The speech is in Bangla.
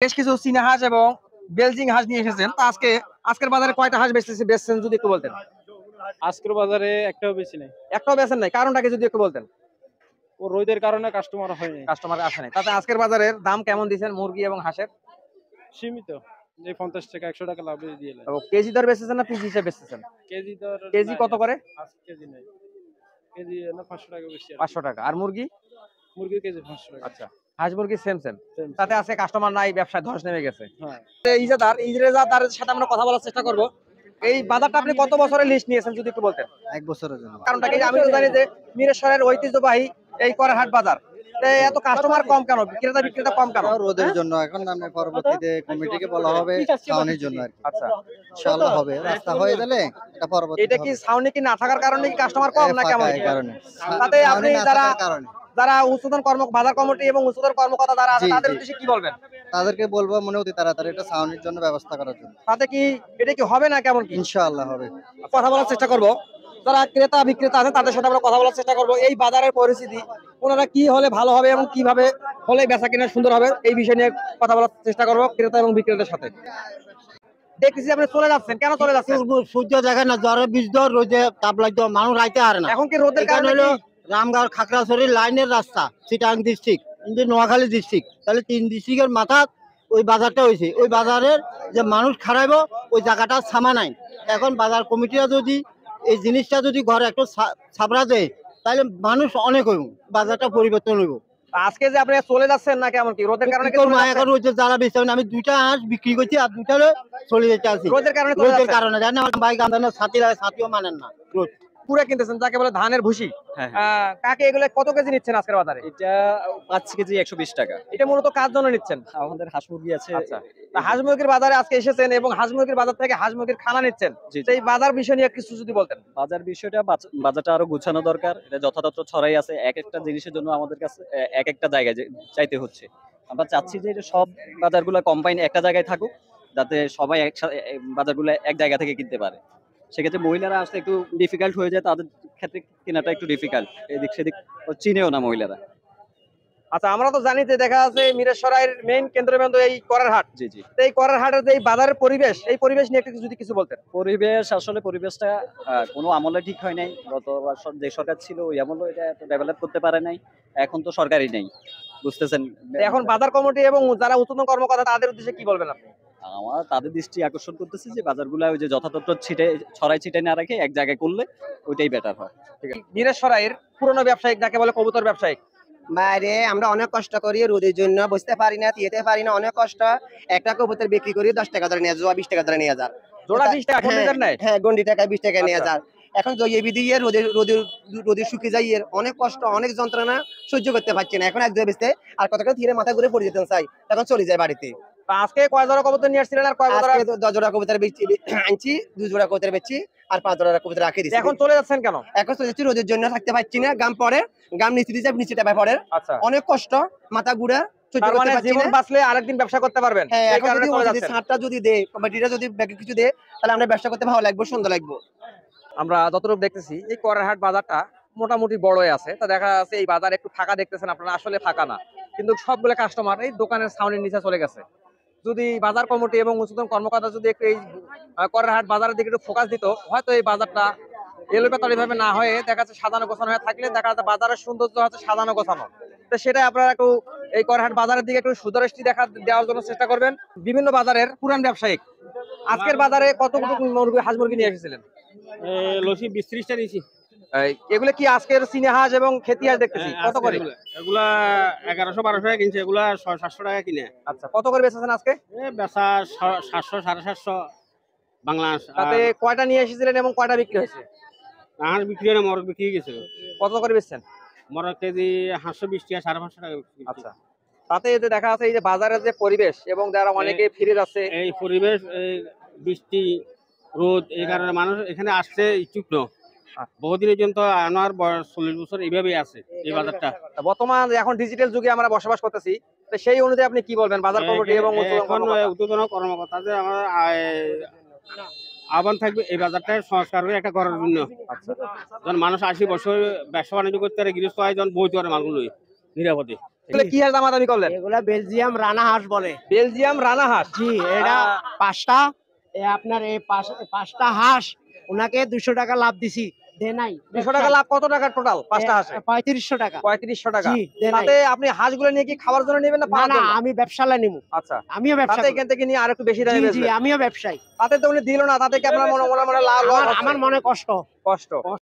বেশ কিছু চীনা হাঁস এবং বেলজিং হাঁস নিয়ে এসেছেন। তো আজকের বাজারে কয়টা হাঁস বেচছেন যদি একটু বলতেন। আজকের বাজারে একটাও বেশি নেই। একটাও বেচেন নাই, কারণটা কি যদি একটু বলতেন। ও রোদের কারণে কাস্টমার হয়নি, কাস্টমার আসে নাই। তাতে আজকের বাজারের দাম কেমন দিচ্ছেন মুরগি এবং হাঁসের? সীমিত, যে 50 টাকা 100 টাকা লাভ দিয়ে নেয়। কেজি দর বেচতেছেন না পিস হিসেবে বেচতেছেন? কেজি দর কেজি কত করে? আজকে কেজি নেই, কেজি না 500 টাকা বেশি। 500 টাকা। আর মুরগি? মুরগির কেজি 500 টাকা। আচ্ছা, হাঁস মুরগি সেম। তাতে আজকে কাস্টমার নাই, ব্যবসায় ধস নেমে গেছে। হ্যাঁ, ইজরেদারের সাথে আমরা কথা বলার চেষ্টা করব। এই বাজারটা আপনি কত বছরের লিস্ট নিয়েছেন যদি একটু বলতেন। 1 বছরের জন্য। কারণটা কি? আমি তো জানি যে মিরেশ্বরের ঐতিহ্যবাহী এই করারহাট বাজার, এত কাস্টমার কম কেন, বিক্রেতা কম কেন? রোদের জন্য। এখন আমরা পরবর্তীতে কমিটিকে বলা হবে ছাউনির জন্য আর কি। আচ্ছা, ইনশাআল্লাহ হবে, রাস্তা হয়ে গেলে এটা পরবর্তীতে এটা কি ছাউনি কি না থাকার কারণে কি কাস্টমার কম না কেমন? এই কারণে। তাতে আপনি কারণে যারা উচ্চতন বাজার কমিটি এবং উচ্চতন কর্মকর্তা যারা আছে তাদের উদ্দেশ্যে কি বলবেন? তাদেরকে বলবো মনে অতি তাড়াতাড়ি এটা ছাউনির জন্য ব্যবস্থা করার জন্য। তাতে কি এটা কি হবে না কেমন কি? ইনশাআল্লাহ হবে। কথা বলার চেষ্টা করব, যারা ক্রেতা বিক্রেতা আছেন তাদের সাথে আমরা কথা বলার চেষ্টা করব। এই বাজারের পরিস্থিতি ওনারা কি হলে ভালো হবে এবং কিভাবে হলে বেচা কিনা সুন্দর হবে এই বিষয় নিয়ে কথা বলার চেষ্টা করব ক্রেতা এবং বিক্রেতার সাথে। দেখতেছি আপনি চলে যাচ্ছেন, কেন চলে যাচ্ছেন? সূর্য দেখে না, জ্বরে বীজ দর, রোদে তাপ লাগতো, মানুষ রাইতে পারে না। এখন কি রোদের কারণে হলো রামগড় খাগড়াছড়ি লাইনের রাস্তা, চিটাং ডিস্ট্রিক্ট কিন্তু নোয়াখালী ডিস্ট্রিক্ট, তাহলে 3 ডিস্ট্রিক্টের মাথা ওই বাজারটা হয়েছে। ওই বাজারের যে মানুষ খারাইব ওই জায়গাটা ছামা নাই। এখন বাজার কমিটিরা যদি এই জিনিসটা যদি ঘরে একটু ছাপড়া দেয় তাহলে মানুষ অনেক হইব, বাজারটা পরিবর্তন হইব। আজকে যে আপনি চলে যাচ্ছেন না কেমন কি রোদের কারণে? এখন রোদের যারা বেশি, আমি 2টা হাঁস বিক্রি করছি আর 2টা চলে যেতে আছি রোদের কারণে। জানেন আমার বাইক আনতে সাথীও মানেন না। রোদ পুরা কিনতেছেন যাকে বলে ধানের ভুসি। কাকে এগুলো কত কেজি নিচ্ছেন আজকের বাজারে? এটা 5 কেজি 120 টাকা। এটা মূলত কার জন্য নিচ্ছেন? আমাদের হাঁস মুরগি আছে। আচ্ছা, হাঁস মুরগির বাজারে আজকে এসেছেন এবং হাঁস মুরগির বাজার থেকে হাঁস মুরগির খানা নিচ্ছেন। সেই বাজার বিষয় নিয়ে কিছু যদি বলতেন। বাজার বিষয়টা, বাজারটা আরো গুছানো দরকার। এটা যথাযথ ছড়াই আছে, এক একটা জিনিসের জন্য আমাদের কাছে এক একটা জায়গায় চাইতে হচ্ছে। আমরা চাচ্ছি যে এটা সব বাজারগুলো কম্বাইন একটা জায়গায় থাকুক, যাতে সবাই একসাথে বাজারগুলো এক জায়গা থেকে কিনতে পারে। সেক্ষেত্রে মহিলারা আসতে একটু ডিফিকাল্ট হয়ে যায়, তাদের ক্ষেত্রে কেনাটা একটু ডিফিকাল্ট, এদিক সেদিক চিনেও না মহিলারা। আচ্ছা, আমরা তো জানি যে দেখা আছে মিরেশ্বরের মেইন কেন্দ্রবিন্দু এই করারহাট। জি জি। এই করারহাটের যে বাজারের পরিবেশ, এই পরিবেশ নিয়ে একটু যদি কিছু বলতেন। পরিবেশটা কোনো আমলে ঠিক হয় নাই। গত যে সরকার ছিল ওই আমলে এটা এত ডেভেলপ করতে পারে নাই। এখন তো সরকারই নেই, বুঝতেছেন। এখন বাজার কমিটি এবং যারা উচ্চতন কর্মকর্তা তাদের উদ্দেশ্যে কি বলবেন আপনি? আমার তাদের দৃষ্টি আকর্ষণ করতেছি যে বাজারগুলো ওই যে যথাযথ ছড়াই ছিটাই না রেখে এক জায়গায় করলে ওইটাই বেটার হয়। ঠিক আছে। মিরেশ্বরের পুরনো ব্যবসায়িক যাকে বলে কবুতর ব্যবসায়িক, বাইরে আমরা অনেক কষ্ট করি, রোদের জন্য বসতে পারি না, যেতে পারি না, অনেক কষ্ট। একটা কবুতর বিক্রি করি 10 টাকা ধরে নিয়ে যাওয়া, 20 টাকা ধরে নিয়ে যাওয়া, জোড়া 20 টাকা নেয়। হ্যাঁ, গন্ডি টাকায় 20 টাকা নিয়ে যাওয়া। এখন জয়েবি দিয়ে রোদে শুকিয়ে যাই, অনেক কষ্ট, অনেক যন্ত্রণা সহ্য করতে পারছি না। এখন এক দুই বেচতে আর কতটা ধীরে মাথা ঘুরে পড়ে যেতে চাই, এখন চলে যায় বাড়িতে। আজকে কয় জোড়া কবুতর নিয়ে আসছিলেন আর কয় জোড়া? 10 জোড়া কবুতর আনছি, 2 জোড়া কবুতর বেচছি আর 5 জোড়া কবুতর রাখে দিচ্ছি। এখন চলে যাচ্ছেন কেন? এখন চলে যাচ্ছি, রোদের জন্য থাকতে পারছি না। গাম নিচে টাকা পড়ে, অনেক কষ্ট, মাথা ঘুরে সহ্য করতে পারছি না। জীবন বাঁচলে আরেকদিন ব্যবসা করতে পারবেন। হ্যাঁ, এখন যদি ছাড়টা যদি দেয়, কমিটিটা যদি কিছু দেয়, তাহলে আমরা ব্যবসা করতে ভালো লাগবে, সুন্দর লাগবে। আমরা যতটুকু দেখতেছি এই করারহাট বাজারটা মোটামুটি বড়ই আছে। তা দেখা যাচ্ছে এই বাজার একটু ফাঁকা দেখতেছেন আপনারা, আসলে ফাঁকা না, কিন্তু সবগুলো কাস্টমার এই দোকানের ছাউনির নিচে চলে গেছে। যদি বাজার কমিটি এবং উচ্চতন কর্মকর্তা যদি একটু এই করারহাট বাজারের দিকে একটু ফোকাস দিত, হয়তো এই বাজারটা এলোপাতাড়ি ভাবে না হয়ে দেখা যাচ্ছে সাজানো গোছানো হয়ে থাকলে দেখা যাচ্ছে বাজারের সৌন্দর্য হচ্ছে সাজানো গোছানো। তো সেটাই আপনারা একটু এই করারহাট বাজারের দিকে একটু সুদৃষ্টি দেওয়ার জন্য চেষ্টা করবেন। বিভিন্ন বাজারের পুরান ব্যবসায়িক আজকের বাজারে কতটুকু হাঁস মুরগি নিয়ে এসেছিলেন? 20-30টা নিয়েছি। এগুলো কি আজকের চীনা হাঁস এবং খেতি হাঁস দেখতেছি? কত করে এগুলা? 1100-1200 টাকা কিনছে, এগুলা 700 টাকা কিনে। আচ্ছা, কত করে বেচেছেন আজকে? বেচা 700-750 বাংলা হাঁস। তাতে কয়টা নিয়ে এসেছিলেন এবং কয়টা বিক্রি হয়েছে? হাঁস বিক্রি হয় না, মরক বিক্রি গেছে। কত করে বেচছেন? মরক কেজি 520 টাকা, 550 টাকা। আচ্ছা, তাতে যে দেখা যাচ্ছে এই যে বাজারের যে পরিবেশ এবং যারা অনেকে ফিরে যাচ্ছে, এই পরিবেশ, এই বৃষ্টি রোদ, এই কারণে মানুষ এখানে আসতে ইচ্ছুক না। বহুদিনের জন্য আমার 40 বছর এইভাবেই আছে এই বাজারটা। বর্তমান এখন ডিজিটাল যুগে আমরা বসবাস করতেছি, সেই অনুযায়ী আপনি কি বলবেন বাজার কমিটি এবং উদ্বোধন কর্মকর্তাদের আমার আহ্বান থাকবে এই বাজারটা সংস্কার করে একটা করার জন্য। যখন মানুষ 80 বছর ব্যবসা বাণিজ্য করতে পারে, গৃহস্থ হয়, যখন বইতে পারে মালগুলো নিরাপদে। এগুলো কি হাঁস দামাদামি করলেন? এগুলা বেলজিয়াম রানা হাঁস বলে। বেলজিয়াম রানা হাঁস। জি, এটা পাঁচটা, আপনার এই পাঁচটা হাঁস ওনাকে 200 টাকা লাভ দিছি, দে নাই। 200 টাকা লাভ, কত টাকা টোটাল পাঁচটা হাঁসে? 3500 টাকা। 3500 টাকা। জি, দে নাই। তাতে আপনি হাঁসগুলো নিয়ে কি খাওয়ার জন্য নেবেন না না পাওয়ার না, জন্য? আমি ব্যবসালা নিবো। আচ্ছা, আমিও ব্যবসা তাতে করি। এখান থেকে নিয়ে আরেকটু বেশি দামে জি জি, বেচবেন। আমিও ব্যবসায়ী। তাতে তো উনি দিল না, তাতে কি আপনার মনে লাভ আমার মনে কষ্ট। কষ্ট